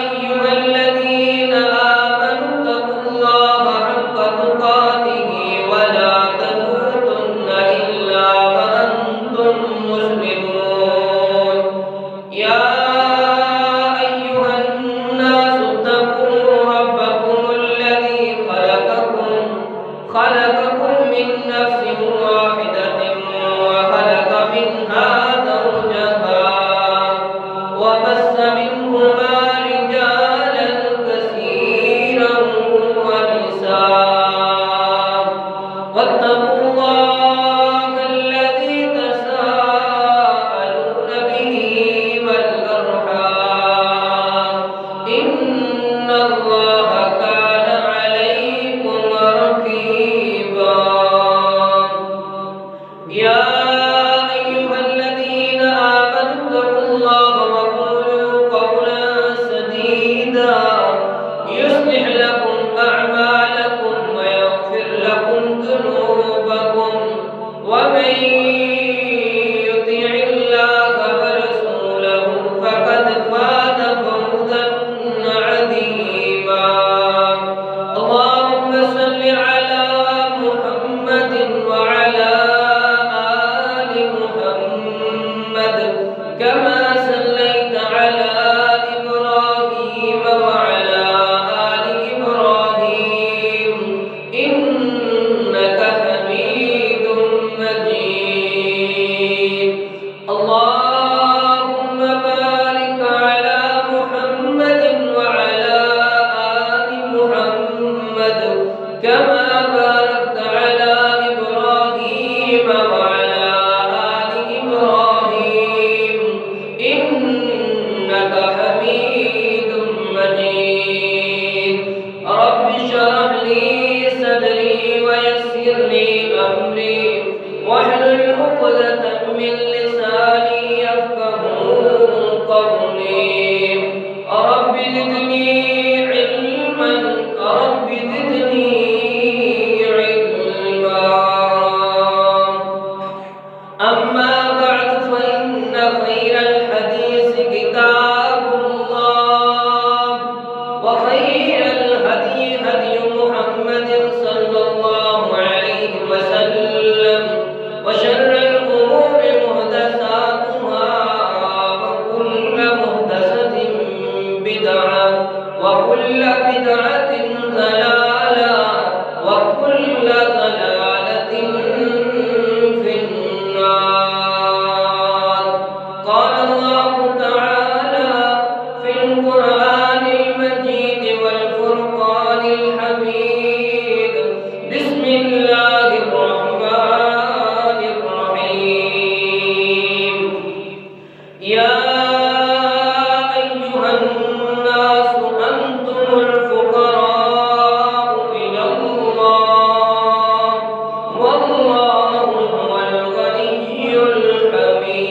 أيها الذين آمنوا اتقوا الله حق تقاته ولا تموتن إلا وأنتم مسلمون. يا أيها الناس اتقوا ربكم الذي خلقكم من نفس واحدة وخلق منها زوجها وبث منهما رجالا كثيرا ونساء واتقوا الله الذي تساءلون به والأرحام إن الله كان عليكم رقيبا. يا أيها الذين آمنوا اتقوا الله وقولوا قولا سديدا يصلح لكم أعمالكم ويغفر لكم ذنوبكم ومن يطع الله ورسوله فقد فاز فوزا عظيما. اللهم صل على محمد وعلى آل محمد كما صليت على إبراهيم وعلى آل إبراهيم إنك حميد مجيد. اللهم بارك على محمد وعلى آل محمد كما باركت على إبراهيم وعلى آل إبراهيم إنك حميد مجيد. رب اشرح لي صدري ويسر لي أمري واحلل عقدة من لساني يفقهوا قولي. رب زدني علما رب زدني علما. أما بعد فإن خير الحديث كتاب الله وخير الهدي هدي محمد صلى الله عليه وسلم وشر الأمور محدثاتها وكل محدثة بدعة وكل بدعة ضلالة وكل ضلالة في النار. قال الله تعالى في القرآن المجيد والفرقان الحميد بسم الله الرحمن الرحيم. يا أيها الناس أنتم الفقراء إلى الله والله هو الغني الحميد.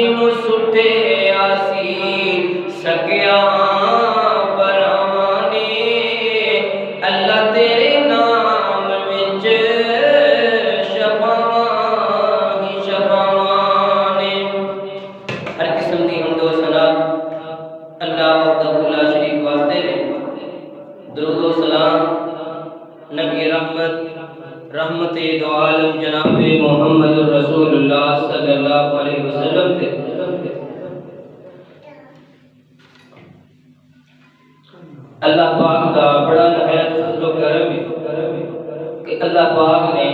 جنوں سٹیا سی سکیا پرانے اللہ تیرے نام وچ شفاواں ہی شفاواں نے ہر قسم دی حمد و ثنا اللہ وحدہ لا شریک واسطے نے درود و سلام نبی رحمت دو عالم جناب محمد رسول اللہ صلی اللہ علیہ وسلم تے اللہ پاک کا بڑا نہایت فضل و کرم ہے کہ اللہ پاک نے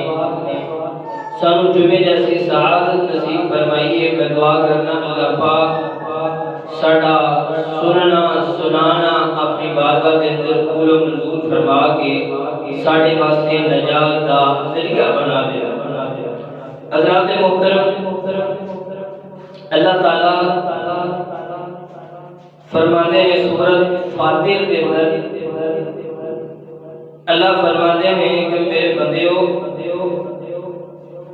سانو جمعے جیسی سعادت نصیب فرمائی ہے۔ میں دعا کرنا اللہ پاک ساڈا سننا سنانا اپنی بارگاہ کے اندر قبول و منظور فرما کے ساڈے واسطے نجات دا ذریعہ بنا دے۔ حضرات محترم، اللہ تعالیٰ فرماتے ہیں سورۃ فاتر کے اندر اللہ فرماتے ہیں کہ میرے بندیو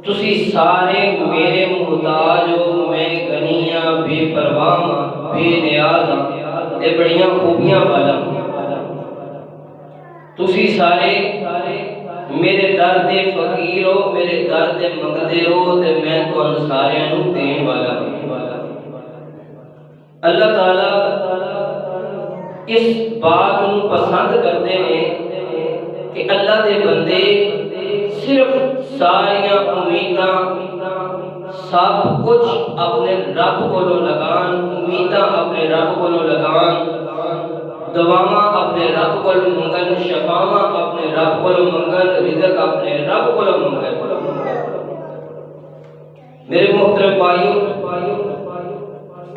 تسی سارے میرے محتاج ہو، میں غنیاں بے پرواہ بے نیاز تے بڑیاں خوبیاں والا تسی سارے میرے درد فقیر ہو، میرے درد منگدے ہو تے میں تانوں سارے نوں دین والا ہوں۔ اللہ تعالیٰ اس بات کو پسند کرتے ہیں کہ اللہ دے بندے صرف ساریاں امیداں سب کچھ اپنے رب کو لگان، امیداں اپنے رب کو لگان، دعاواں اپنے رب کو منگن، شفاواں اپنے رب کو منگن، رزق اپنے رب کو منگن۔ میرے محترم بھائیو،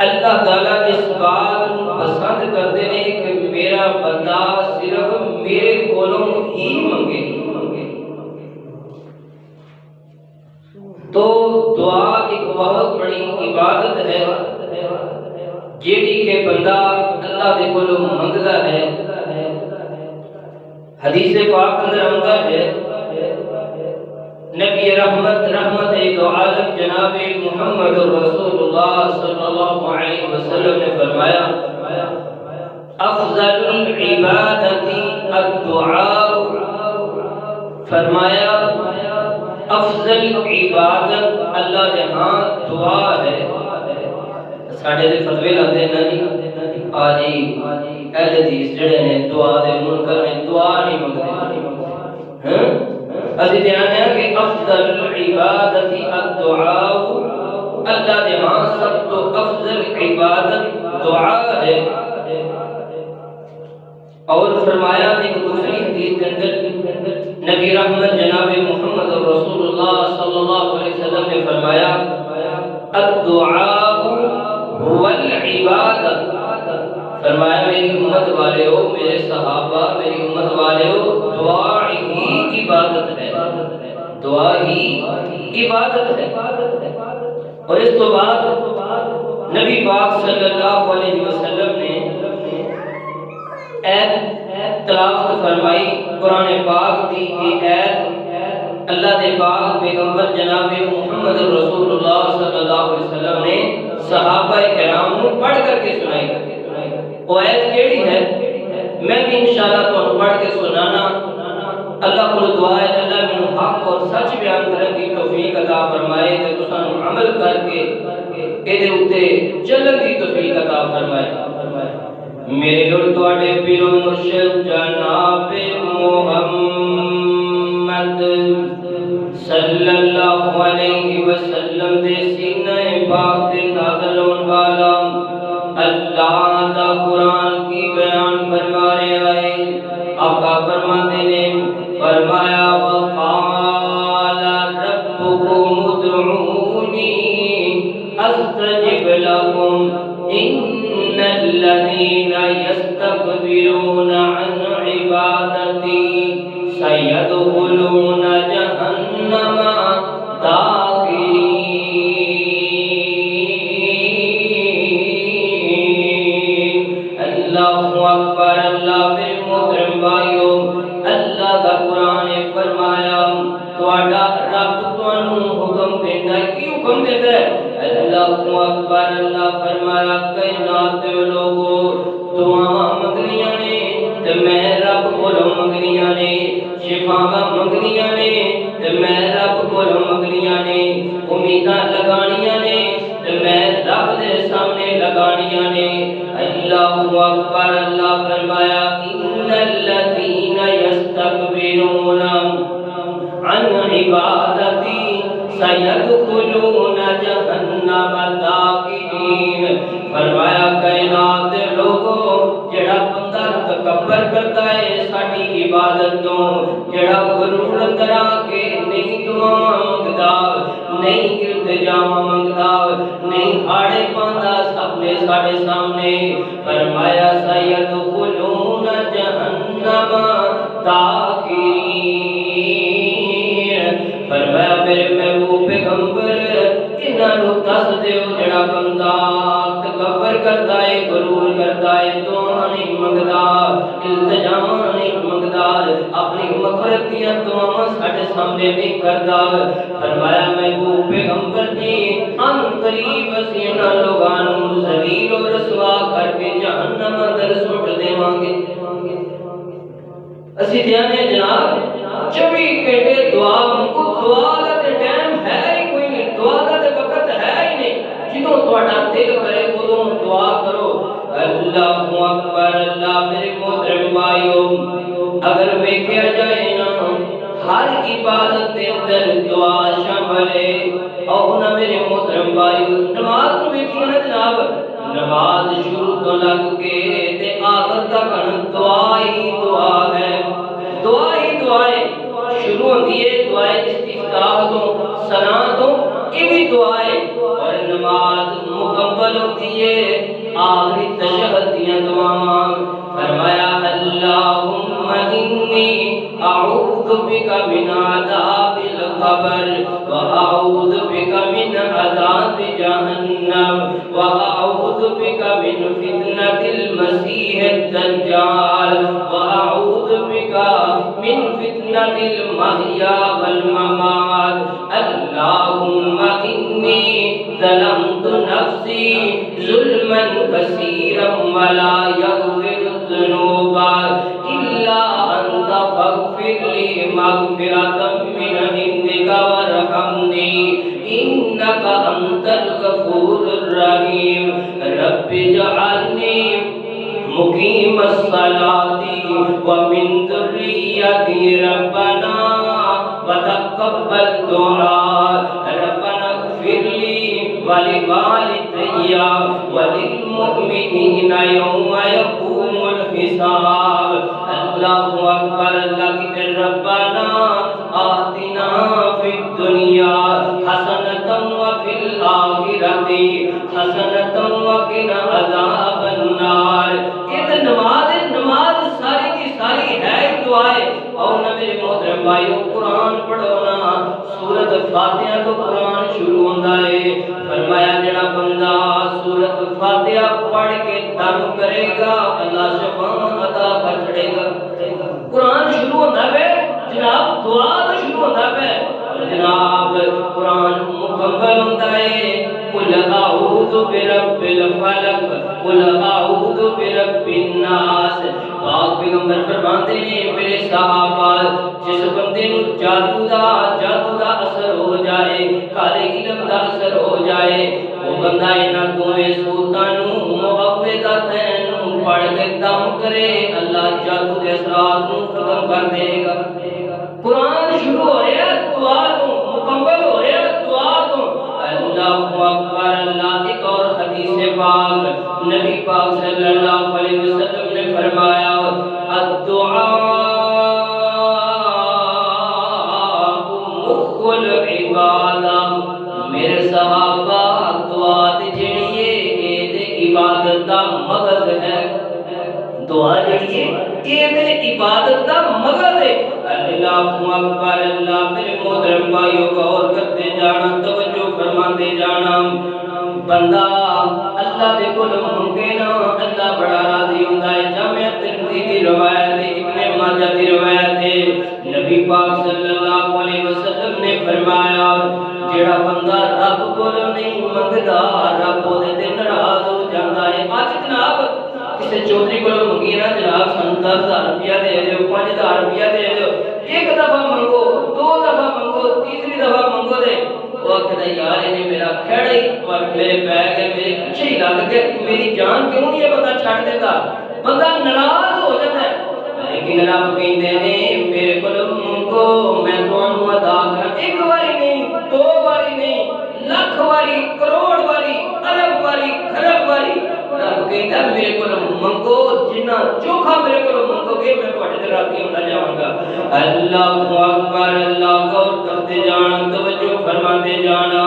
اللہ تعالیٰ اس بات کو پسند کرتے ہیں کہ میرا بندہ صرف میرے کولوں ہی منگے۔ تو دعا ایک بہت بڑی عبادت ہے جیڑی کہ بندہ اللہ دے کولوں منگدا ہے۔ حدیث پاک اندر آندا ہے نبی رحمت دو عالم جناب محمد رسول اللہ صلی اللہ علیہ وسلم نے فرمایا افضل العبادت الدعاء، فرمایا افضل عبادت اللہ دے ہاں دعا ہے۔ ساڈے دے فتوی لاندے نا جی آجی اہل حدیث جڑے نے دعا دے منکر نے دعا نہیں منگدے، ہاں اسی دھیان ہے کہ افضل عبادت الدعاء، اللہ دے ہاں سب تو افضل عبادت دعا ہے۔ اور فرمایا ایک دوسری حدیث کے اندر نبی رحمت جناب محمد رسول اللہ صلی اللہ علیہ وسلم نے فرمایا الدعاء هو العبادت، فرمایا میری امت والے ہو، میرے صحابہ میری امت والے ہو، دعا ہی عبادت ہے، دعا ہی عبادت ہے۔ اور اس تو بعد نبی پاک صلی اللہ علیہ وسلم نے ایت تلاوت فرمائی قرآن پاک دی کی ایت اللہ دے پاک پیغمبر جناب محمد رسول اللہ صلی اللہ علیہ وسلم نے صحابہ کرام کو پڑھ کر کے سنائی۔ وہ ایت کیڑی ہے میں بھی انشاءاللہ تو پڑھ کے سنانا، اللہ کو دعا ہے اللہ میں حق اور سچ بیان کرنے کی توفیق عطا فرمائے تے تساں عمل کر کے ایدے اوتے چلن دی توفیق عطا فرمائے۔ میرے اور تواڈے پیر و مرشد جناب محمد صلی اللہ علیہ وسلم دے سینہ پاک تے نازل ہون والا اللہ دا قرآن کی بیان فرما رہے آئے۔ آقا فرماتے نے فرمایا وقال ربکم ادعونی استجب لکم ان الذین یستکبرون عن عبادتی سیدخلون جہنم داخرین۔ اللہ اکبر، اللہ میرے محترم بھائیو، اللہ کا قرآن فرمایا تواڈا رب تانوں حکم دیندا ہے، کی حکم دیندا ہے؟ اللہ اکبر اللہ فرمایا کائنات دے لوگو دعا منگنیاں نے تے میں رب کولوں منگنیاں نے شفاواں منگنیاں نے تے میں رب کولوں منگنیاں نے امیداں لگانیاں نے تے میں رب دے سامنے لگانیاں نے اللہ اکبر اللہ فرمایا ان الذین یستکبرون عن عبادتی سیدخلون جہنم داخرین فرمایا کائنات دے لوگو جڑا بندہ تکبر کرتا ہے ساڈی عبادت تو جڑا غرور اندر آ کے نہیں دعا منگدا نہیں التجا منگدا نہیں ہاڑے پاندا سب نے ساڈے سامنے فرمایا سیدخلون جہنم داخرین فرمایا میرے محبوب پیغمبر انہاں نوں دس دیو جڑا بندہ تکبر کرتا ہے غرور کرتا ہے دعا نہیں منگدا التجا نہیں منگدا اپنی مغفرت دی دعاواں ساڈے سامنے نہیں کردا فرمایا محبوب پیغمبر جی ہم قریب اسی انہاں لوگاں نوں ذلیل و رسوا کر کے جہنم اندر سٹ دیواں گے اسی دیانے جناب 24 گھنٹے دعا منگو دعا دا تے ٹائم ہے ہی کوئی نہیں دعا دا تے وقت ہے ہی نہیں جدوں تہاڈا دل کرے اودوں دعا کرو اللہ اکبر اللہ میرے محترم بھائیو اگر ویکھیا جائے نا ہر عبادت دے اندر دعا شامل ہے اور نہ میرے محترم بھائیو نماز نوں ویکھیا نا جناب نماز شروع تو لگ کے تے آخر تک دعا ہی دعا ہے دعا ہی دعا ہے شروع ہوتی ہے دعائے استفتاح تو ثنا تو یہ بھی دعا ہے اور نماز مکمل ہوتی ہے آخری تشہد دیاں دعاواں فرمایا اللہم انی اعوذ بک من عذاب القبر واعوذ بک من عذاب جہنم واعوذ بک من فتنۃ المسیح الدجال واعوذ بک من فتنۃ المحیا والممات اللہم انی ظلمت نفسی ظلما کثیرا ولا یغفر الذنوب الا انت فاغفر لی مغفرۃ من عندک وارحمنی انک انت الغفور الرحیم رب اجعلنی مقیم الصلاة ومن ذریتی ربنا وتقبل دعاء ربنا اغفر لي ولوالدي وللمؤمنين يوم يقوم الحساب اللہ اکبر اللہ کی ربنا آتنا فی الدنیا حسنة وفی الآخرة حسنة وقنا عذاب النار یہ نماز ساری کی ساری ہے دعائیں اور نہ میرے محترم بھائیو قرآن پڑھونا سورت فاتحہ تو قرآن شروع ہوتا ہے فرمایا جڑا بندہ سورت فاتحہ پڑھ کے دم کرے گا اللہ شفاء عطا فرمائے گا قرآن شروع ہوتا ہے جناب دعا تو شروع ہوتا ہے جناب قرآن مکمل ہوتا ہے قل اعوذ برب الفلق قل اعوذ برب الناس پاک پیغمبر فرماتے ہیں میرے صحابہ جس بندے نو جادو دا اثر ہو جائے کالے علم دا اثر ہو جائے وہ بندہ انہاں دوویں سورتاں نو معوذتین نو پڑھ کے دم کرے اللہ جادو دے اثرات نو ختم کر دے گا قرآن شروع ہو رہا ہے دعا تو مکمل ہو رہا ہے دعا تو اللہ اکبر اللہ ایک اور حدیث پاک نبی پاک صلی اللہ علیہ وسلم نے فرمایا الدعاء مخ العبادہ میرے صحابہ دعا جڑی ہے یہ عبادت دا مغز ہے دعا جڑی ہے یہ عبادت دا مغز ہے اللہ اکبر اللہ میرے محترم بھائیو غور کرتے جانا توجہ فرماندے جانا بندہ اللہ دے کول منگے نا اللہ بڑا راضی ہوندا ہے۔ جامع ترمذی دی روایت ہے، ابن ماجہ دی روایت ہے، نبی پاک صلی اللہ علیہ وسلم نے فرمایا جڑا بندہ رب کول نہیں منگدا رب دے تے ناراض ہو جاندا ہے۔ اج جناب کسی چودھری کو منگی نا جناب سن 10,000 روپیہ دے دیو 5,000 روپیہ دے دیو، ایک دفعہ منگو 2 دفعہ منگو تیسری دفعہ منگو دے وہ کہتا یار انہیں میرا کھڑا ہی میرے پہ گئے میرے پیچھے ہی لگ گئے میری جان کیوں نہیں ہے بندہ چھٹ دیتا بندہ ناراض ہو جاتا ہے۔ لیکن رب کہندے نے میرے کول منگو میں تانوں عطا کراں، ایک باری نہیں 2 باری نہیں لاکھ باری کروڑ باری ارب باری خرب باری رب کہندا میرے کول منگو جنہ چوکھا میرے کول منگو گے میں تواڈے تے راضی ہوندا جاواں گا۔ اللہ اکبر اللہ غور کرتے جانا توجہ فرماتے جانا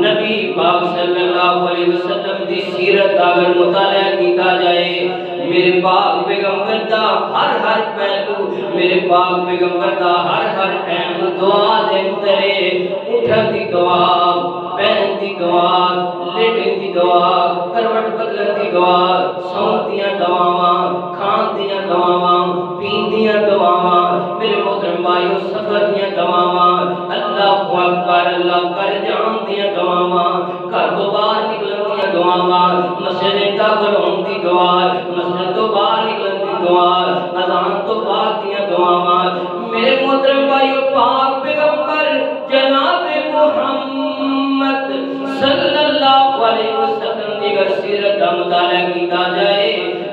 نبی پاک صلی اللہ علیہ وسلم دی سیرت اگر مطالعہ کیتا جائے میرے پاک پیغمبر دا ہر پہلو میرے پاک پیغمبر دا ہر ٹائم دعا دے اندرے اٹھن دی دعا پہن دی دعا لیٹن دی دعا کروٹ بدلن دی دعا سون دیاں دعاواں کھان دیاں دعاواں پین دیاں دعاواں میرے محترم بھائیو سفر دیاں دعاواں اللہ اکبر اللہ کر جان دیاں دعاواں گھر تو باہر نکلن دیاں دعاواں مسجد داخل ہون دی دعا مسجد تو باہر نکلن دی دعا اذان تو بعد دیاں دعاواں میرے محترم بھائیو پاک پیغمبر جناب محمد صلی اللہ علیہ وسلم دی اگر سیرت کا مطالعہ کیتا جائے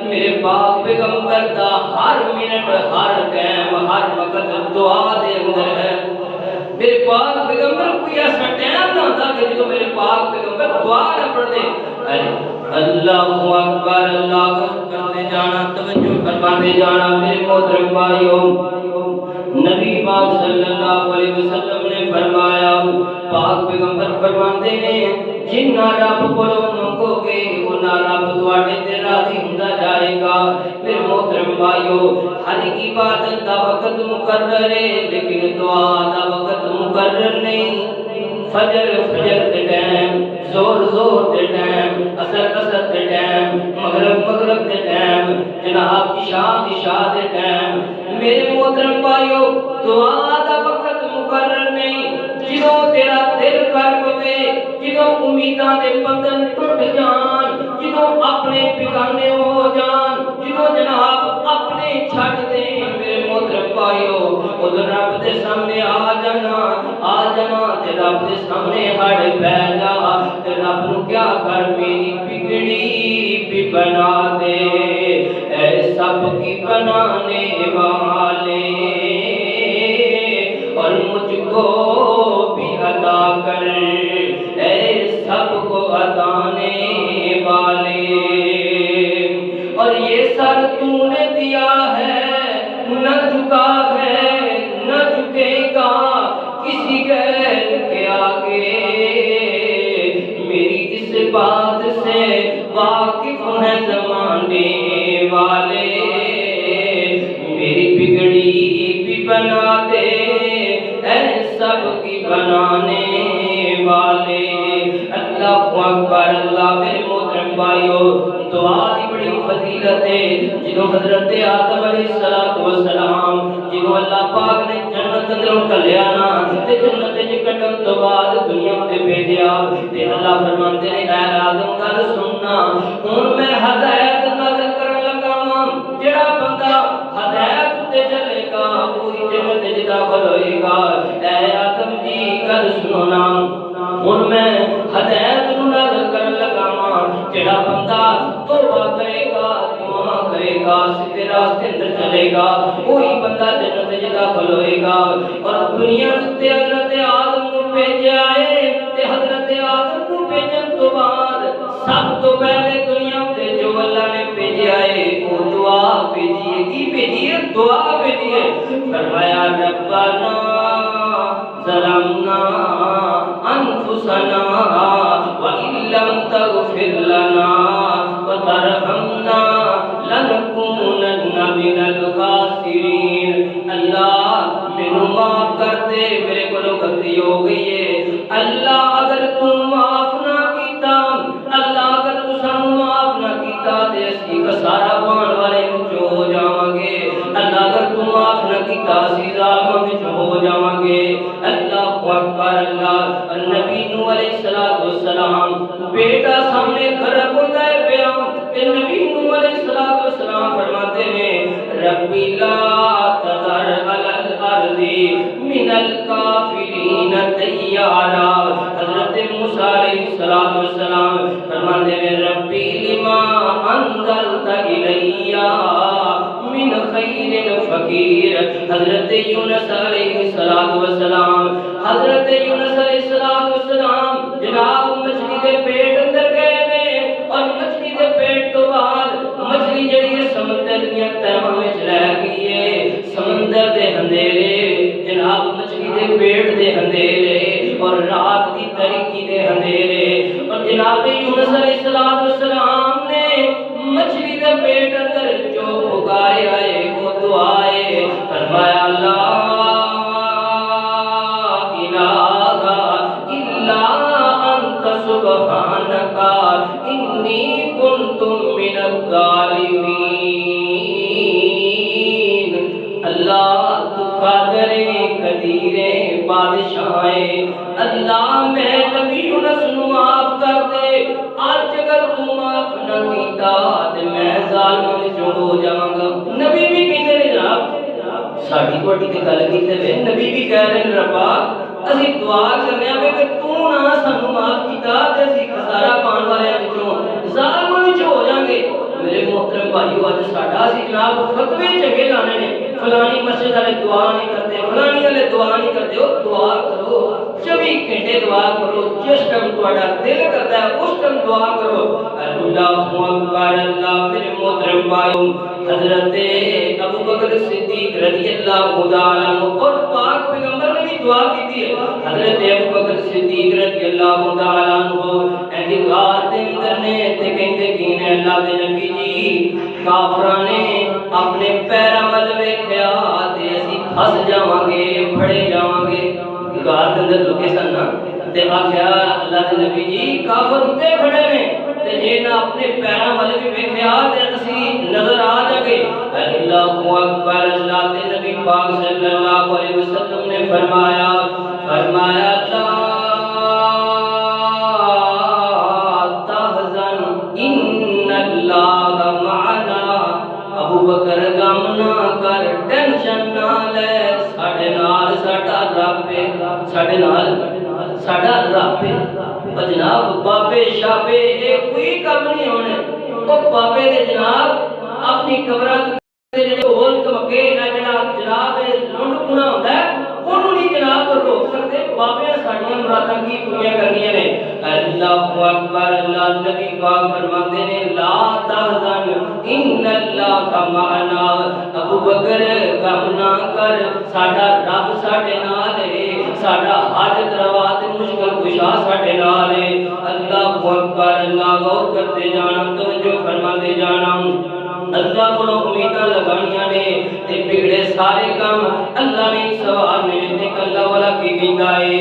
میرے پاک پیغمبر دا ہر منٹ ہر ٹائم ہر وقت دعا دے اندر ہے۔ میرے پاک پیغمبر کوئی ایسا ٹائم نہ ہوتا کہ جو میرے پاک پیغمبر دعا نہ پڑھ دے۔ اللہ اکبر اللہ کرتے جانا توجہ فرماتے جانا میرے محترم بھائیو نبی پاک صلی اللہ علیہ وسلم نے فرمایا پاک پیغمبر فرماتے ہیں جنہ رب کو منگو گے انہا رب تواڈے تے راضی ہوندا جائے گا۔ میرے محترم بھائیو ہر عبادت دا وقت مقرر ہے لیکن دعا دا وقت مقرر نہیں۔ فجر دے ٹائم زور دے ٹائم عصر دے ٹائم مغرب دے ٹائم جناب عشاء دے ٹائم میرے محترم بھائیو دعا دا وقت مقرر نہیں۔ جدوں تیرا دل کر پے جدوں امیداں دے بندھن ٹوٹ جان جدوں اپنے بیگانے ہو جان جدوں جناب اپنے چھڈ دے میرے محترم بھائیو ادھر رب دے سامنے آ جانا تے رب دے سامنے ہڑ پہ جا تے رب نو کیا کر میری بگڑی بھی بنا دے اے سب کی بنانے والے اور مجھ کو بھی عطا کر اے سب کو عطانے والے اور یہ سر تو نے دیا ہے نہ جھکا ہے نہ جھکے گا کسی غیر کے آگے میری اس بات سے واقف ہیں زمانے والے میری بگڑی بھی بنا دے اے سب کی بنانے والے۔ اللہ اکبر اللہ میرے محترم بھائیو دعا دی بڑی فضیلت ہے جنہوں حضرت آدم علیہ السلام جنہوں اللہ پاک نے جنت اندروں کلیا نا تے جنت وچ کٹن تو بعد دنیا تے بھیجیا تے اللہ فرماندے نے اے آدم گل سننا ہن میں ہدایت نازل کرن لگا ہاں جڑا بندہ ہدایت تے چلے گا وہی جنت وچ داخل ہوئے گا۔ اے آدم جی گل سنو نا ہن میں ہدایت نازل کرن لگا ہاں جڑا بندہ توبہ کرے گا دعا کرے گا سیدھے راستے اندر چلے گا وہی بندہ جنت وچ داخل ہوئے گا۔ اور دنیا تے حضرت آدم کو بھیجا ہے تے حضرت آدم کو بھیجن تو بعد سب تو پہلے دنیا تے جو اللہ نے بھیجا ہے وہ دعا بھیجی ہے کی بھیجی ہے دعا بھیجی ہے۔ فرمایا ربنا ظلمنا انفسنا وان لم تغفر لنا وترحمنا لنكونن من الخاسرین۔ اللہ مینوں معاف کر دے میرے کولوں غلطی ہو گئی ہے اللہ اگر تو الصلوۃ والسلام بیٹا سامنے کھڑا ہوتا ہے پیا تے نبی نوح علیہ الصلوۃ والسلام فرماتے ہیں ربی لا تذر علی الارض من الکافرین دیارا۔ حضرت موسیٰ علیہ الصلوۃ والسلام فرماتے ہیں ربی لما انزلت الی من خیر فقیر۔ حضرت یونس علیہ السلام حضرت یونس علیہ السلام جناب مچھلی دے پیٹ اندر گئے نے اور مچھلی دے پیٹ تو بعد مچھلی جڑی ہے سمندر دیاں تہاں وچ رہ گئی ہے، سمندر دے اندھیرے جناب مچھلی دے پیٹ دے اندھیرے اور رات دی تاریکی دے اندھیرے، اور جناب یونس علیہ السلام نے مچھلی دے پیٹ اندر جو پکارے آئے وہ دعا ہے، فرمایا لا الہ الا انت سبحانک انی کنت من الظالمین۔ اللہ تو قادر قدیر بادشاہ، اللہ میں نبی یونس نو معاف کر دے، آج اگر تو معاف نہ کیتا تے میں ظالم وچوں ہو جاواں گا۔ نبی بھی کہتے ہیں جناب ساڈی کوٹی تے گل کیتے وے نبی بھی کہہ رہے ہیں ربا اسی دعا کرنے آوے کہ تو نہ سانو معاف کیتا تے اسی خسارہ پان والے وچوں ظالم وچوں ہو جاں گے۔ میرے محترم بھائیو اج ساڈا سی جناب فتوی چنگے لانے نے، فلانی مسجد والے دعا نہیں کرتے، فلانی والے دعا نہیں کرتے، او دعا کرو 24 گھنٹے دعا کرو، جس ٹائم تہاڈا دل کرتا ہے اس ٹائم دعا کرو۔ اللہ اکبر اللہ۔ میرے محترم بھائیو حضرت ابو بکر صدیق رضی اللہ تعالی عنہ اور پاک پیغمبر نے بھی دعا کی تھی۔ حضرت ابو بکر صدیق رضی اللہ تعالی عنہ ایندی غار دے اندر نے تے کہندے کی نے اللہ دے نبی جی کافراں نے اپنے پیراں ول ویکھیا تے اسی پھس جاواں گے پھڑے جاواں گے، غار دے اندر لکے سن نا تے آکھیا اللہ دے نبی جی کافر اتے کھڑے نے تے جے نہ اپنے پیراں ول بھی ویکھیا تے اسی نظر آ جاگے۔ اللہ اکبر اللہ دے نبی پاک صلی اللہ علیہ وسلم نے فرمایا لا تحزن ان اللہ معنا۔ ابو بکر غم نہ کر ٹینشن نہ لے، ساڈے نال ساڈا رب ہے، ساڈے نال ساڈا رب ہے۔ جناب بابے شابے یہ کوئی کم نہیں ہونے، وہ بابے دے جناب اپنی قبراں تے جڑے ہول تمکے جناب لنڈ پونا ہوندا ہے انہوں نہیں جناب روک سکتے، بابے ساڈیاں مراداں کی پوریاں کرنیاں نے۔ اللہ اکبر اللہ نبی پاک فرماتے ہیں لا تحزن ان اللہ معنا۔ ابو بکر غم نہ کر ساڈا رب ساڈے نال ہے، ساڈا حاجت روا تے مشکل کشا ساڈے نال ہے۔ اللہ اکبر اللہ غور کرتے جانا توجہ فرماتے جانا۔ اللہ کو امیداں لگانیاں نے تے بگڑے سارے کام اللہ نے سوال میں تے اللہ والا کی کہندا ہے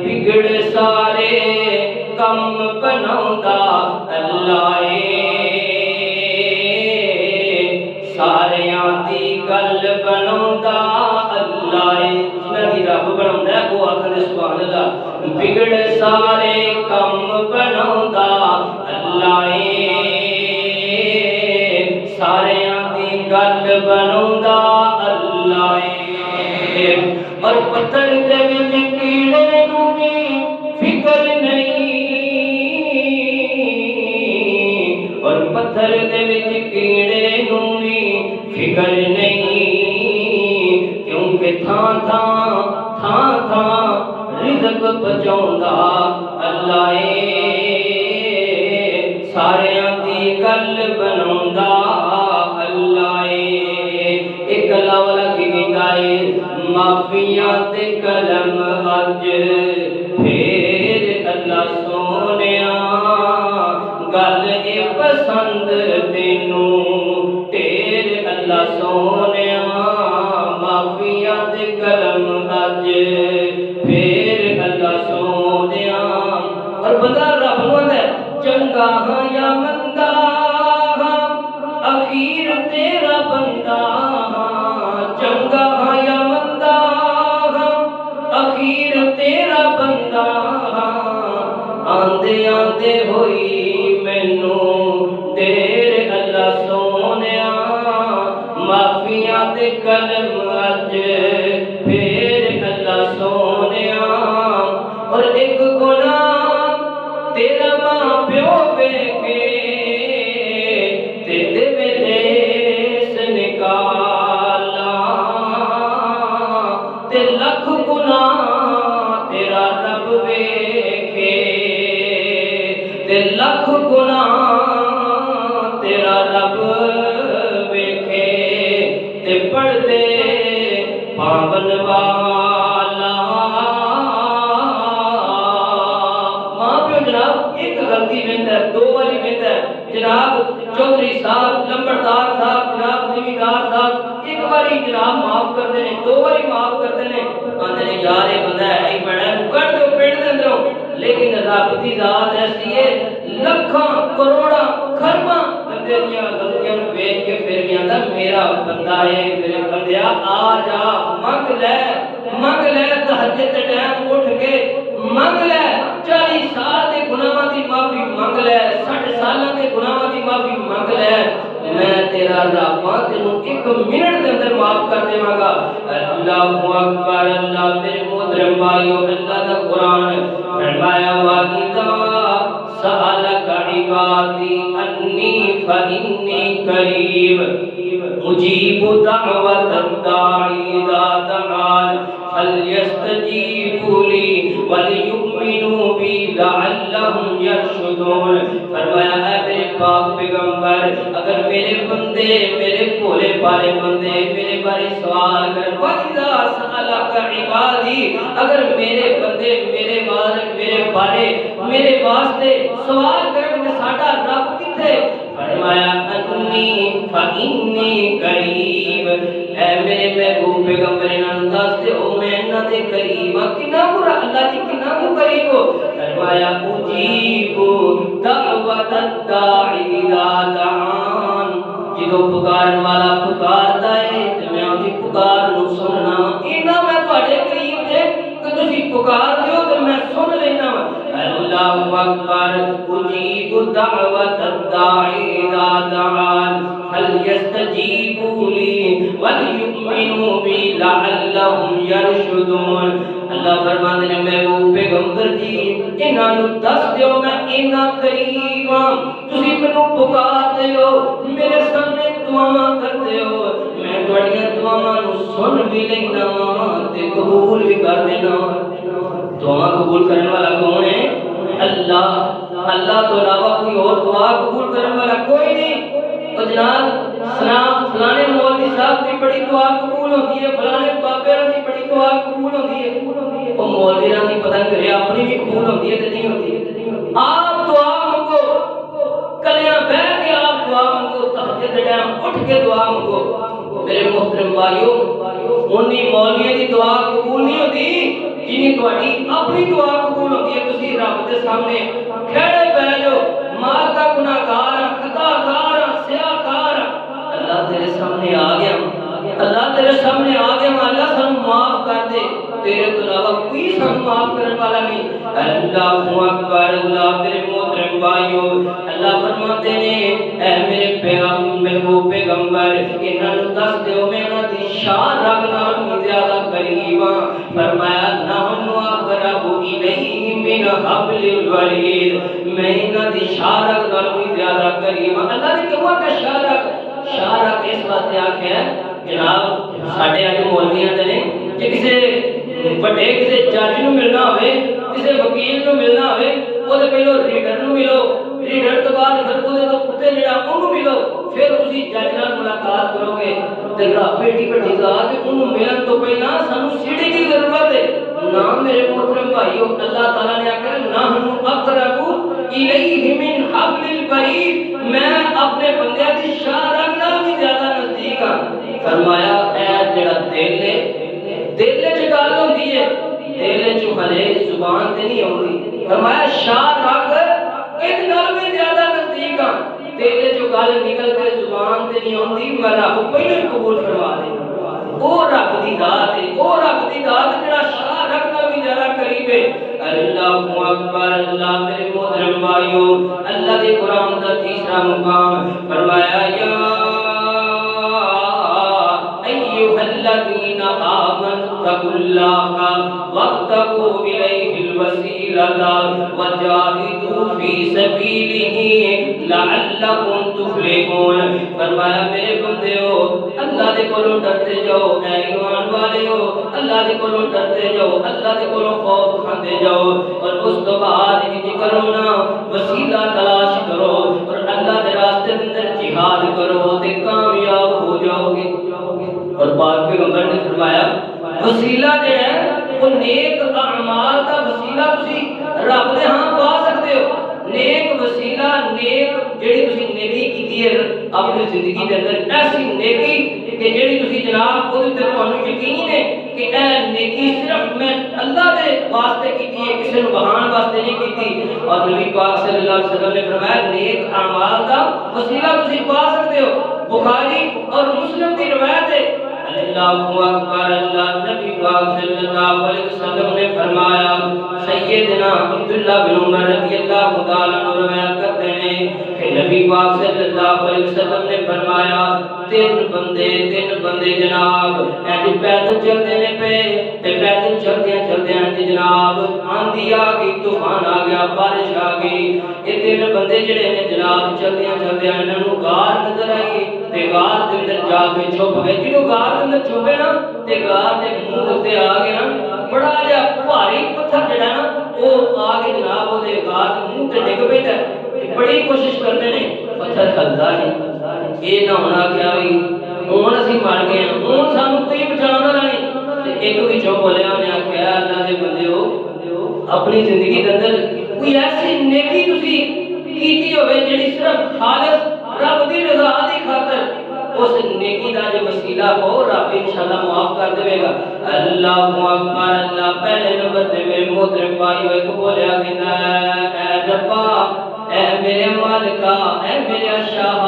بگڑے سارے کم بناوندا اللہ ہے، ساریاں دی گل بناوندا اللہ ہے۔ جنہاں دی رب بناوندا ہے وہ آکھدے سبحان اللہ۔ بگڑے سارے کم بناوندا اللہ ہے، ساریاں دی گل بناوندا اللہ ہے۔ اور پتھر دے وچ کیڑے نوں بھی فکر نہیں، اور پتھر دے وچ کیڑے نوں بھی فکر نہیں، کیونکہ تھاں تھاں رزق پہنچاوندا اللہ ہے، ساریاں دی گل بناوندا اللہ ہے۔ ایک اللہ والا کی کہندا ہے معافیاں تے قلم اج پھر اللہ سونیا، گل اے پسند تینوں ٹیر اللہ سونیا، معافیاں تے قلم اج پھر اللہ سونیا۔ اور بندہ رب نوں آندا ہے چنگا ہاں یا مندا ہاں اخیر تیرا بندہ ہاں، چنگا ہاں یا مندا ہاں اخیر تیرا بندہ ہاں، آندے آندے ہوئی مینوں دیر اللہ سونیا معافیاں دے کلم اج پھر اللہ سونیا اور ایک گناہ تیرا ماں پیو ویکھے تے دے دیس نکالا تے لکھ گناہ تیرا رب ویکھے تے لکھ گناہ تیرا رب ویکھے تے پڑھ دے پاون والا ماں پیو جناب ایک غلطی ویندا ہے دو والی ویندا ہے جناب چودھری صاحب لمبردار صاحب جناب زمیندار صاحب ایک باری جناب معاف کر دینے دو باری معاف کر دینے آندے نے یار یہ بندہ ہے ہی بڑا ہے کٹ دو پنڈ دے اندروں لیکن رب دی ذات ایسی ہے لکھاں کروڑاں کھرباں بندے دیاں غلطیاں نوں ویکھ کے پھر بھی آندا میرا بندہ ہے میرے بندیا آ جا منگ لے تہجد دے ٹائم اٹھ کے منگ لے 40 سال دے گناہاں دی معافی منگ لے 60 سالاں دے گناہاں دی معافی منگ لے میں تیرا رب ہاں تینوں ایک منٹ دے اندر معاف کر دیواں گا اللہ اکبر اللہ میرے محترم بھائیو اللہ دا قرآن فرمایا وَإِذَا سَأَلَكَ عِبَادِي أَنِّي فَإِنِّي قَرِيبٌ أُجِيبُ دَعْوَةَ الدَّاعِ إِذَا دَعَانِ فَلْيَسْتَجِيبُوا لِي وَلْيُؤْمِنُوا بِي لَعَلَّهُمْ يَرْشُدُونَ فرمایا اے میرے پاک پیغمبر اگر میرے بندے میرے بھولے پالے بندے میرے بارے سوال کر وَإِذَا سَأَلَكَ عِبَادِي اگر میرے بندے میرے بارے میرے واسطے سوال کرن کہ ساڈا رب کتھے فرمایا انی فإنی قریب اے میرے محبوب پیغمبر انہاں دس دے او میں انہاں دے قریب ہاں کنا برا اللہ جی کنا کو قریب ہو فرمایا اجیب دعوت الداعی اذا دعان جدو پکارن والا پکاردا ہے تے میں اودی پکار نو سننا اینا میں تواڈے قریب جے کہ تسی پکار دیو تے میں سن لینا اللہ اکبر اجیب دعوت الداعی اذا دعان فلیستجیبوا لی ولیؤمنوا بی لعلہم یرشدون اللہ فرماندے نے محبوب پیغمبر جی انہاں نوں دس دیو میں انہاں قریب ہاں تسی مینوں پکار دیو میرے سامنے دعا کردے ہو میں تواڈیاں دعاواں نوں سن بھی لینا تے قبول بھی کر دینا دعا قبول کرنے والا کون ہے اللہ اللہ تو علاوہ کوئی اور دعا قبول کرنے والا کوئی نہیں تو جناب سلام فلانے مولوی صاحب کی بڑی دعا قبول ہوتی ہے فلانے بابے کی بڑی دعا قبول ہوتی ہے وہ مولوی راں دی پتہ کرے اپنی بھی قبول ہوتی ہے تے نہیں ہوتی آپ دعا مانگو کلیاں بیٹھ کے آپ دعا مانگو تہجد دے ٹائم اٹھ کے دعا مانگو میرے محترم بھائیو انہی مولویاں دی دعا قبول نہیں ہوتی جنہیں تواڈی اپنی دعا قبول ہوتی ہے تسی رب دے سامنے کھڑے پے جو مال کا گناہگار خطا کار سیاہکار اللہ تیرے سامنے آ گیا اللہ تیرے سامنے آ گیا اللہ سانو معاف کر دے تیرے تو علاوہ کوئی سانو معاف کرنے والا نہیں اللہ اکبر اللہ میرے محترم بھائیو اللہ فرماتے ہیں اے میرے پیغمبر محبوب پیغمبر انہاں نوں دس دیو میں انہاں دی شان رب نال بھی زیادہ قریب ہاں فرمایا نحن اقرب الیہ من حبل الورید میں انہاں دی شان رب نال بھی زیادہ قریب ہاں اللہ نے کیوں کہ شارک اس واسطے آکھیا جناب ساڈے اج مولویاں دے نے کہ کسے بڑے کسے جج نوں ملنا ہوئے کسے وکیل نوں ملنا ہوئے او دے پہلو ریڈر نوں ملو ریڈر تو بعد پھر او دے تو کتے جڑا اونوں ملو پھر تسی جج نال ملاقات کرو گے تے رب بیٹی بڑی ذات اونوں ملن تو پہلا سانو سیڑھی دی ضرورت ہے نا میرے محترم بھائیو اللہ تعالی نے آکھیا نحن اقرب الیہ من حبل الورید میں اپنے بندے دی شارک نال بھی زیادہ نزدیک ہاں فرمایا اے جڑا دل وچ گل ہوندی ہے دل وچ ہلے زبان تے نہیں ہوندی فرمایا شارک ایں نال بھی زیادہ نزدیک ہاں دل وچ گل نکل کے زبان تے نہیں ہوندی میں رب پہلے قبول فرما دے او رب دی ذات ہے او رب دی ذات جڑا شارک نال بھی زیادہ قریب ہے اللہ اکبر اللہ میرے محترم بھائیو اللہ کے قرآن کا تیسرا مقام فرمایا یا ایھا الذین آمنوا اتقوا اللہ وابتغوا الیہ الوسیلۃ وجاہدوا فی سبیلہ لعلکم تفلحون فرمایا میرے بندیو اللہ دے کولوں ڈرتے جاؤ اے ایمان والےو اللہ دے کولوں ڈرتے جاؤ اللہ دے کولوں خوف کھاندے جاؤ اور اس تو بعد انج کرو نا وسیلہ تلاش کرو اور اللہ دے راستے اندر جہاد کرو تے کامیاب ہو جاؤ گے اور پاک پیغمبر نے فرمایا وسیلہ جو ہے وہ نیک اعمال کا وسیلہ تسی رب دے ہاں پا سکتے ہو نیک وسیلہ نیک جڑی تسی نیکی کیتی ہے اپنی زندگی دے اندر ایسی نیکی کہ جڑی تسی جناب اودے تے تانوں یقین ہے کہ اے نیکی صرف میں اللہ دے واسطے کیتی ہے کسی نو بہان واسطے نہیں کیتی اور نبی پاک صلی اللہ علیہ وسلم نے فرمایا نیک اعمال کا وسیلہ تسی پا سکتے ہو بخاری اور مسلم کی روایت ہے اللہ اکبر اللہ نبی پاک صلی اللہ علیہ وسلم نے فرمایا سیدنا عبداللہ بن عمر رضی اللہ تعالیٰ عنہ روایت کرتے ہیں کہ نبی پاک صلی اللہ علیہ وسلم نے فرمایا تین بندے جناب ایسے پیدل چلتے نے پہ پیدل چلتے ہیں جناب آندھی آ گئی طوفان آ گیا بارش آ گئی یہ تین بندے جڑے نے جناب چلتے ہیں انہوں نے غار نظر آئی تے غار دے اندر جا کے چھپ گئے جنوں غار دے اندر چھپے نا تے غار دے منہ تے آ گئے نا بڑا جا بھاری پتھر جڑا نا وہ آ کے جناب وہ دے غار دے منہ تے ڈگ پے تے بڑی کوشش کرتے نے پتھر ہلدا نہیں یہ نہ ہونا کیا ہوئی ہن اسی مر گئے ہن سانوں کوئی بچاؤ والا نہیں ایک وچوں بولیا انہیں آکھیا اللہ دے بندیو اپنی زندگی دے اندر کوئی ایسی نیکی تسی کیتی ہوے جڑی صرف خالص رب دی رضا دی خاطر اس نیکی دا جو وسیلہ ہو رب انشاءاللہ معاف کر دے گا اللہ اکبر اللہ پہلے نمبر تے میرے محترم بھائیو ایک بولیا کہندا اے ربا اے میرے مالکا اے میرے شاہ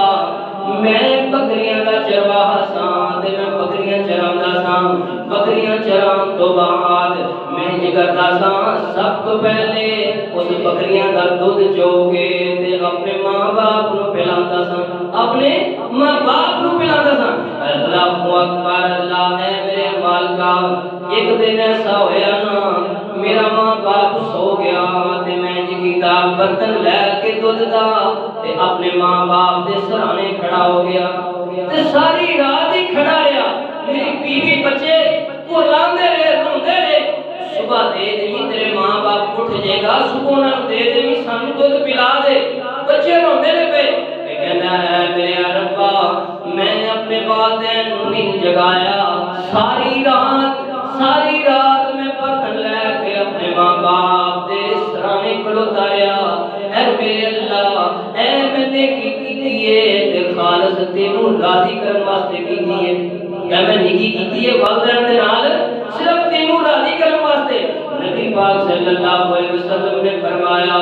میں بکریاں دا چرواہا ساں تے میں بکریاں چراندا ساں بکریاں چران تو بعد میں جگردا ساں سب تو پہلے اس بکریاں دا دودھ چو کے تے اپنے ماں باپ نو پلاندا ساں اپنے ماں باپ نو پلاندا ساں اللہ اکبر اللہ اے میرے مالکا ایک دن ایسا ہویا نا میرا ماں باپ سو گیا تے میں جگیتا برتن لے کے دودھ دا تے اپنے ماں باپ دے سرانے کھڑا ہو گیا تے ساری رات ہی کھڑا رہا میری بیوی بچے وہ لاندے رہے روندے رہے صبح دے دیں تیرے ماں باپ اٹھ جائے گا صبح نہ دے دیں سانو دودھ پلا دے بچے روندے رہے پہ کہنا ہے میرے ربا میں اپنے والدین نہیں جگایا ساری رات میں برتن لے کے اپنے ماں باپ دے سرانے کھلوتا رہا اے میرے اللہ اے میں نے کی کیتی ہے تے خالص تینوں راضی کرن واسطے کیتی ہے کیا میں نیکی کیتی ہے والدین دے نال صرف تینوں راضی کرن واسطے نبی پاک صلی اللہ علیہ وسلم نے فرمایا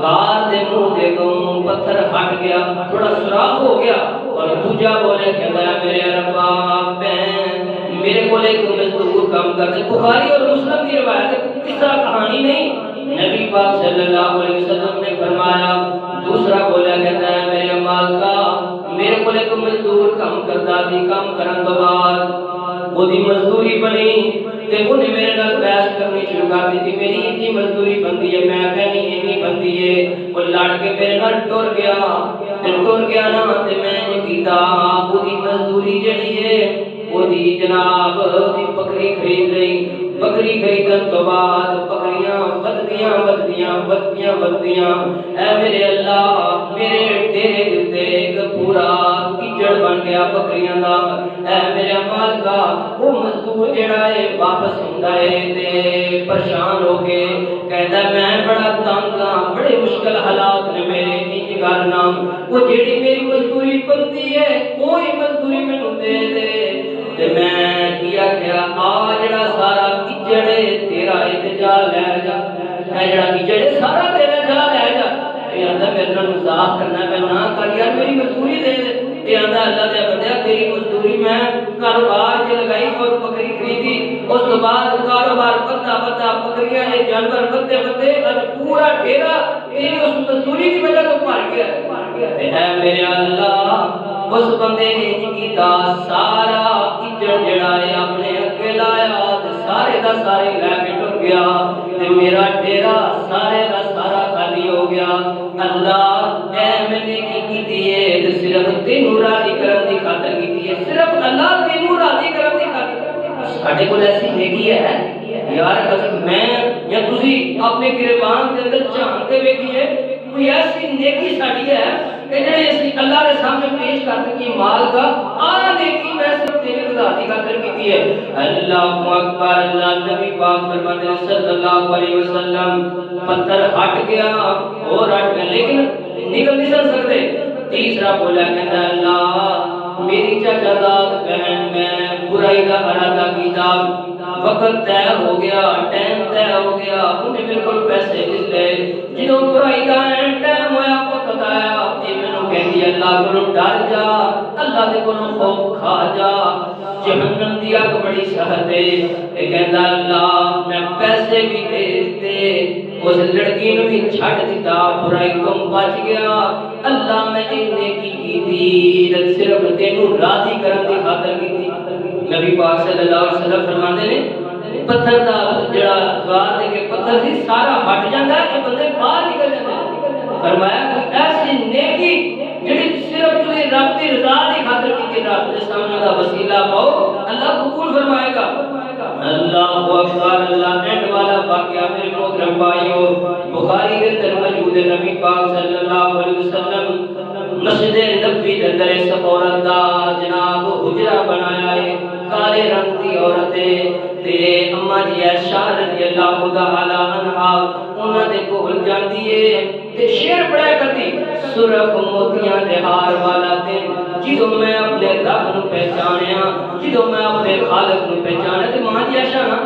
غار دے منہ دے تو پتھر ہٹ گیا تھوڑا سوراخ ہو گیا اور دوجا بولے کہ میرے ربا میرے بولے کہ مزدور کام کرتے بخاری اور مسلم کی روایت ہے قصہ کہانی نہیں نبی پاک صلی اللہ علیہ وسلم نے فرمایا دوسرا بولا کہتا ہے میرے مالکا میرے بولے کہ مزدور کام کرتا تھی کام کرن تو بعد وہ دی مزدوری بنی تے انہیں میرے نال بحث کرنی شروع کر دی تھی میری اتنی مزدوری بندی ہے میں کہنی اتنی بندی ہے وہ لڑ کے میرے نال ٹر گیا نا تے میں نے کیتا وہ دی مزدوری جڑی ہے وہ دی جناب دی بکری خرید لئی بکری خریدن تو بعد بکریاں بدیاں اے میرے اللہ میرے ڈیرے دتے ایک پورا کیچڑ بن گیا بکریاں دا اے میرے مالکا وہ مزدور جڑا ہے واپس ہوندا ہے تے پریشان ہو کے کہندا میں بڑا تنگ ہاں بڑے مشکل حالات نے میرے انج کرنا وہ جڑی میری مزدوری بنتی ہے کوئی مزدوری مینوں دے دے تے میں کیا جڑا سارا کیچڑ تیرا جا لے جا اے جڑا کیچڑ سارا تیرا جا لے جا اے آندا میرے نال مذاق کرنا میں نہ کر یار میری مزدوری دے دے اے آندا اللہ دے بندیا تیری مزدوری میں کاروبار چ لگائی اور بکری خریدی اس تو بعد کاروبار پتا ماشاءاللہ بکریاں یہ جانور بتے بتے اور پورا ڈھیرا تیری اس مزدوری کی وجہ تو مر گیا تے اے میرے اللہ اس بندے نے کیتا سارا اجڑ جڑا ہے اپنے اگے لایا تے سارے دا سارے لے کے ٹر گیا تے میرا ڈیرا سارے دا سارا خالی ہو گیا اللہ اے میں نے کی کیتی ہے تے صرف تینوں راضی کرن دی خاطر کیتی ہے صرف اللہ تینوں راضی کرن دی خاطر ساڈے کول ایسی نیکی ہے یار اگر میں یا تسی اپنے گریبان دے اندر جھان کے ویکھیے کوئی ایسی نیکی ساڈی ہے کہ جڑے اسی اللہ کے سامنے پیش کر سکیں مال کا آ نیکی میں صرف تیری رضا دی خاطر کیتی ہے اللہ اکبر اللہ نبی پاک فرماتے ہیں صلی اللہ علیہ وسلم پتھر ہٹ گیا اور ہٹ گیا لیکن نکل نہیں سکتے تیسرا بولا کہتا اللہ میری چچا زاد بہن میں برائی کا ارادہ کیتا وقت طے ہو گیا ٹائم طے ہو گیا انہیں بالکل پیسے مل گئے جنہوں برائی کا ٹائم ہویا وقت آیا یہ مینوں کہندی اللہ کو ڈر جا اللہ دے کولوں خوف کھا جا جہنم دی اگ بڑی سخت ہے اے کہندا اللہ میں پیسے بھی دے دیتے اس لڑکی نو بھی چھڈ دیتا برائی تو بچ گیا اللہ میں نے نیکی کیتی صرف تینوں راضی کرن دی خاطر کیتی نبی پاک صلی اللہ علیہ وسلم فرماندے نے پتھر دا جڑا غار دے کے پتھر سی سارا ہٹ جاندا ہے کہ بندے باہر نکل جاندے ہیں فرمایا کوئی ایسی نیکی جڑی صرف تجھے رب دی رضا دی خاطر کیتی رب دے سامنے دا وسیلہ پاؤ اللہ قبول فرمائے گا اللہ اکبر اللہ اینڈ والا واقعہ میرے محترم بھائیو بخاری کے اندر موجود ہے نبی پاک صلی اللہ علیہ وسلم مسجد نبوی کے اندر اس عورت دا جناب حجرہ بنایا ہے کالے رنگ دی عورت تے اما جی عائشہ رضی اللہ تعالی عنہا انہاں دے کول جاندی ہے تے شعر پڑھیا کرتی سرخ موتیاں دے ہار والا دن جدوں میں اپنے رب نو پہچانیا جدوں میں اپنے خالق نو پہچانیا تے ماں جی عائشہ نا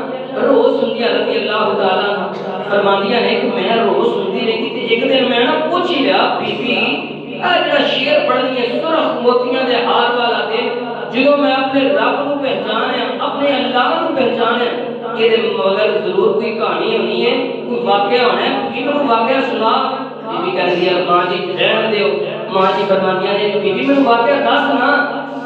روز سندیاں رضی اللہ تعالی فرماندیاں نے کہ میں روز سندی رہی تے ایک دن میں نا پوچھ ہی لیا بی بی اے جڑا شعر پڑھنی ہے سرخ موتیاں دے ہار والا دن جدوں میں اپنے رب نو پہچانیا اپنے اللہ نو پہچانیا یہ مگر ضرور کوئی کہانی ہونی ہے کوئی واقعہ ہونا ہے بی بی واقعہ سنا بی بی کہہ دیا ماں جی رہن دیو ماں جی فرماندیاں نے بی بی میں واقعہ دس نا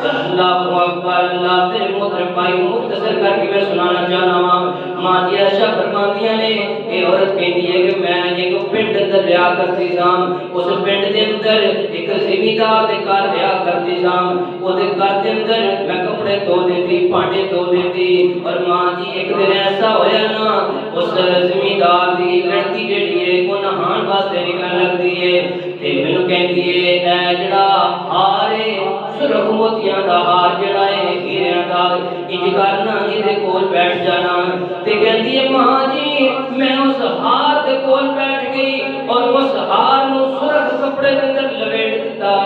اللہ اکبر اللہ تیرے محترم بھائی مختصر کر کے میں سنانا چاہنا ہوں ماں جی عائشہ فرماندیاں نے یہ عورت کہتی ہے کہ میں ایک پنڈ اندر رہا کرتی سام اس پنڈ دے اندر ایک زمیندار دے گھر رہا کرتی سام او دے گھر دے اندر میں کپڑے دھو دیتی بھانڈے دھو دیتی اور ماں جی ایک دن ایسا ہویا نا اس زمیندار دی لڑکی جڑی ہے وہ نہان واسطے نکلن لگدی ہے تے مینوں کہندی ہے اے جڑا ہار سرخ موتیاں دا ہار جڑا ہے ہیریاں دا انج کرنا ایدے کول بیٹھ جانا تے کہندی ہے ماں جی میں اس ہار دے کول بیٹھ گئی اور اس ہار نو سرخ کپڑے دے اندر لپیٹ دتا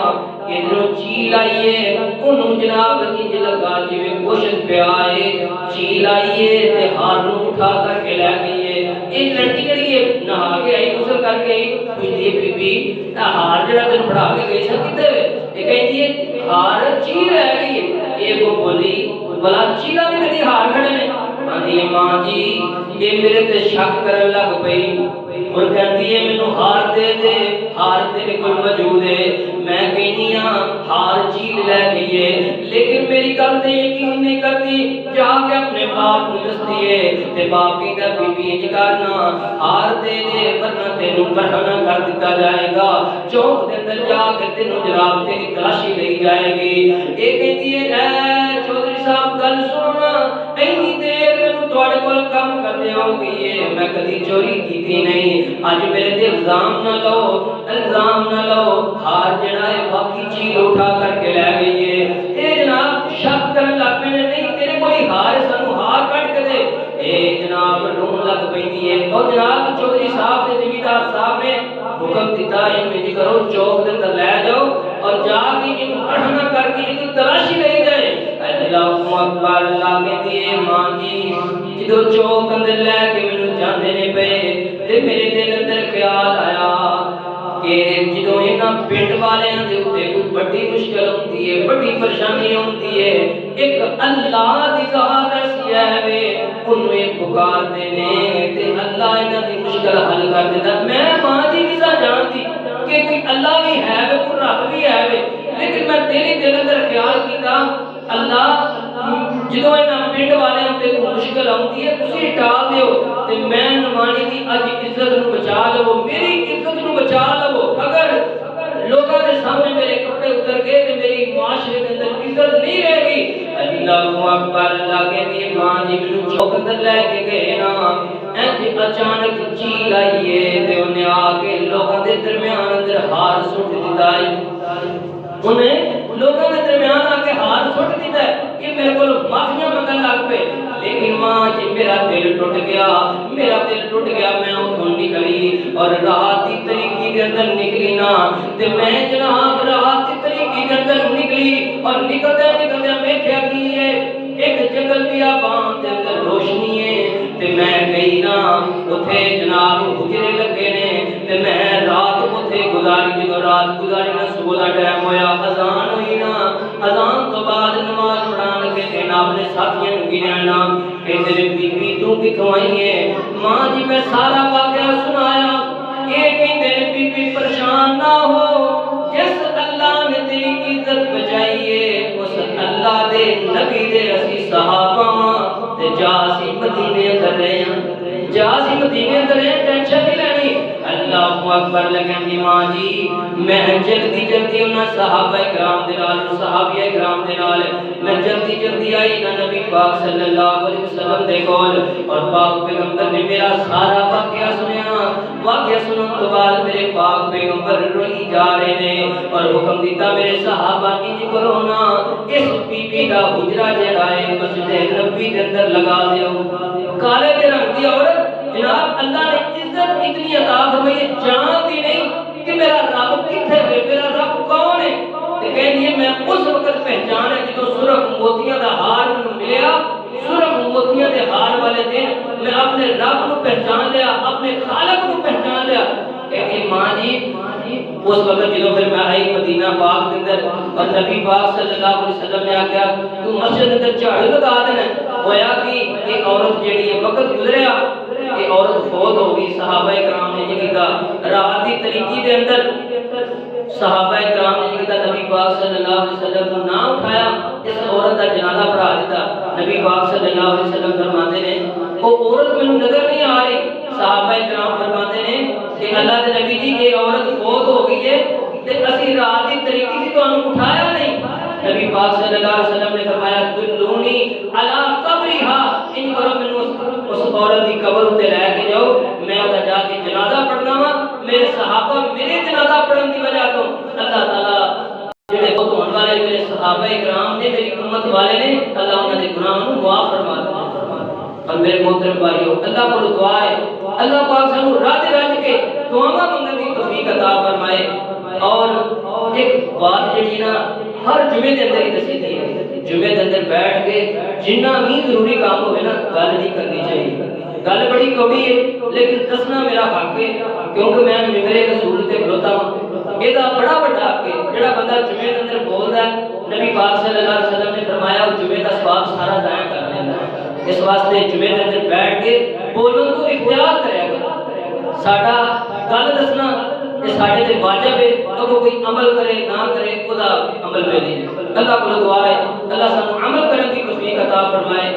ادھروں چیل آئیے انہوں جناب انج لگا جویں گوشت پہ آئے چیل آئیے تے ہار نو اٹھا کر کے لے گئی ہے ایک لڑکی جڑی ہے نہا کے آئی غسل کر کے آئی پوچھتی ہے بی بی ہار جڑا تینوں پڑھا کے گئی سا کتے وے یہ کہتی ہے ہار چیل رہ گئی ہے یہ کو بولی بلا چیلا بھی کدی ہار کھڑے نے آندی ہے ماں جی یہ میرے تے شک کرن لگ پئی اور کہندی ہے مینوں ہار دے دے ہار تیرے کول موجود ہے میں کہنی ہاں ہار چیل لے گئی ہے لیکن میری گل تے یقین نہیں کرتی جا کے اپنے باپ نوں دسدی ہے تے باپ کہندا بی بی انج کرنا ہار دے دے ورنہ تینوں برہنہ کر دتا جائے گا چوک دے اندر جا کے تینوں جناب تیری تلاشی لئی جائے گی یہ کہندی ہے اے چودھری صاحب گل سننا اینی دیر مینوں تواڈے کول کم کردے آؤں گی ہے میں کدی چوری کیتی نہیں اج میرے تے الزام نہ لو ہار جڑا ہے باقی چیز اٹھا کر کے لے گئی ہے اے جناب شک کرن لگ پے نہیں تیرے کوئی ہار سانو ہار کٹ کے دے اے جناب رون لگ پیندی ہے اور جناب چودھری صاحب نے زمیندار صاحب نے حکم دیتا ہے انج کرو چوک دے اندر لے جاؤ اور جا کے ان پڑھنا کر کے ان تلاشی لے جائے اللہ اکبر اللہ کہتی ہے ماں جی جدو چوک اندر لے کے مینوں جاندے نے پے تے میرے دل اندر خیال آیا کہ جدو جنہ پنڈ والوں کے اتنے کوئی بڑی مشکل ہوتی ہے، بڑی پریشانی ہوتی ہے، ایک اللہ کی ذات ایسی ہے انہوں یہ پکارتے ہیں تے اللہ انہاں دی مشکل حل کر دیتا۔ میں ماں دی ویسا جانتی کہ کوئی اللہ بھی ہے کوئی رب بھی ہے، لیکن میں دل اندر خیال کیتا اللہ جدو انہاں پنڈ والوں تے کوئی مشکل آتی ہے تسی ٹال دیو تے میں نمانی دی اج عزت نو بچا لو، میری عزت نو بچا لو۔ اگر لوگوں کے سامنے میرے کپڑے اتر گئے تے میری معاشرے کے اندر عزت نہیں رہے گی۔ اللہ اکبر، اللہ کہتی ہے ماں جی مینوں چوک اندر لے کے گئے نا، اینج اچانک چیل آئیے تے انہیں آ کے لوگوں کے درمیان اندر ہار سٹ دیتا ہے، انہیں لوگوں کے درمیان آ کے ہار سٹ دیتا ہے کہ میرے کو معافیاں منگن لگ پے۔ لیکن ماں جی میرا دل ٹوٹ گیا، میرا دل ٹوٹ گیا، میں اتھوں نکلی اور رات دی طریقی دے اندر نکلی نا تے میں جناب رات دی طریقی دے اندر نکلی اور نکلدے ویکھیا کی ہے ایک جنگل بیابان دے اندر روشنی ہے تے میں گئی نا اوتھے جناب حجرے لگے نے تے میں رات اوتھے گزاری، جدوں رات گزاری نا صبح دا ٹائم ہویا، اذان ہوئی نا، اذان تو بعد نماز پڑھان لگے تے اپنے ساتھیاں نوں گنیا نا کہ تیرے بی بی تو کتھوں آئی ہے؟ ماں جی میں سارا واقعہ سنایا، یہ کہندے بی بی پریشان نہ ہو، جس اللہ نے تیری عزت بچائی ہے اس اللہ دے نبی دے اسی صحابہ تے جا اسی مدینے اندر رہے ہیں، جا اسی مدینے اندر رہے، ٹینشن نہیں لینی۔ اللہ اکبر لگندی ماں جی میں جلدی جلدی انہاں صحابہ کرام دے نال صحابیہ کرام دے نال میں جلدی جلدی آئی نا نبی پاک صلی اللہ علیہ وسلم دے کول اور پاک پیغمبر نے میرا سارا واقعہ سنیا۔ واقعہ سنن تو بعد میرے پاک پیغمبر روئی جا رہے نے اور حکم دیتا میرے صحابہ انج کرو نا اس بی بی دا حجرہ جڑا ہے مسجد نبوی دے اندر لگا دیو۔ کالے دے رنگ دی عورت جناب اللہ نے عزت اتنی عطا فرمائی جانتی نہیں کہ میرا رب کتھے ہے، میرا رب کون ہے، تے کہندی ہے میں اس وقت پہچان ہے جدوں سرخ موتیاں دا ہار مینوں ملیا، سرخ موتیاں دے ہار والے دن میں اپنے رب نو پہچان لیا، اپنے خالق نو پہچان لیا۔ کہتی ماں جی اس وقت جدوں پھر میں آئی مدینہ پاک دے اندر اور نبی پاک صلی اللہ علیہ وسلم نے آکھیا تو مسجد اندر جھاڑو لگا دینا، ہویا کہ یہ عورت جیڑی ہے وقت گزریا یہ عورت فوت ہو گئی۔ صحابہ کرام نے یہ کیتا رات دی طریقی دے اندر صحابہ کرام نے یہ کیتا نبی پاک صلی اللہ علیہ وسلم کو نہ اٹھایا، اس عورت دا جنازہ پڑھا دیتا۔ نبی پاک صلی اللہ علیہ وسلم فرماتے ہیں وہ عورت مینوں نظر نہیں آ رہی، صحابہ کرام فرماتے ہیں کہ اللہ کے نبی جی یہ عورت فوت ہو گئی ہے تے اسی رات دی طریقی سے تانوں اٹھایا نہیں۔ نبی پاک صلی اللہ علیہ وسلم نے فرمایا دلونی علی قبرھا، ان کرو مینوں اس عورت دی قبر تے لے کے جاؤ، میں وہاں جا کے جنازہ پڑھنا وا، میرے صحابہ میرے جنازہ پڑھن دی وجہ تو اللہ تعالی جڑے فوت ہونے والے میرے صحابہ کرام نے میری امت والے نے اللہ انہاں دے گناہاں نوں معاف فرما دے۔ اور میرے محترم بھائیو اللہ کو دعا ہے اللہ پاک سانو رج رج کے دعاواں منگن دی توفیق عطا فرمائے۔ اور ایک بات جڑی نا ہر جمعے دے اندر ہی دسی دی ہے، جمعے دے اندر بیٹھ کے جنہ بھی ضروری کام ہوئے نا گل نہیں کرنی چاہیے، گل بڑی کوڑی ہے لیکن دسنا میرا حق ہے کیونکہ میں ممبر رسول تے کھلوتا ہوں، یہ بڑا بڑا حق ہے۔ جڑا بندہ جمعے دے اندر بولدا ہے نبی پاک صلی اللہ علیہ وسلم نے فرمایا وہ جمعے دا ثواب سارا ضائع کر لیندا ہے، اس واسطے جمعے دے اندر بیٹھ کے بولن تو اختیار کریا کرو۔ ساڈا گل دسنا یہ ساڈے تے واجب ہے، اگر کوئی عمل کرے نہ کرے خدا عمل میں نہیں۔ اللہ کو دعا ہے اللہ سانو عمل کرنے کی توفیق عطا فرمائے۔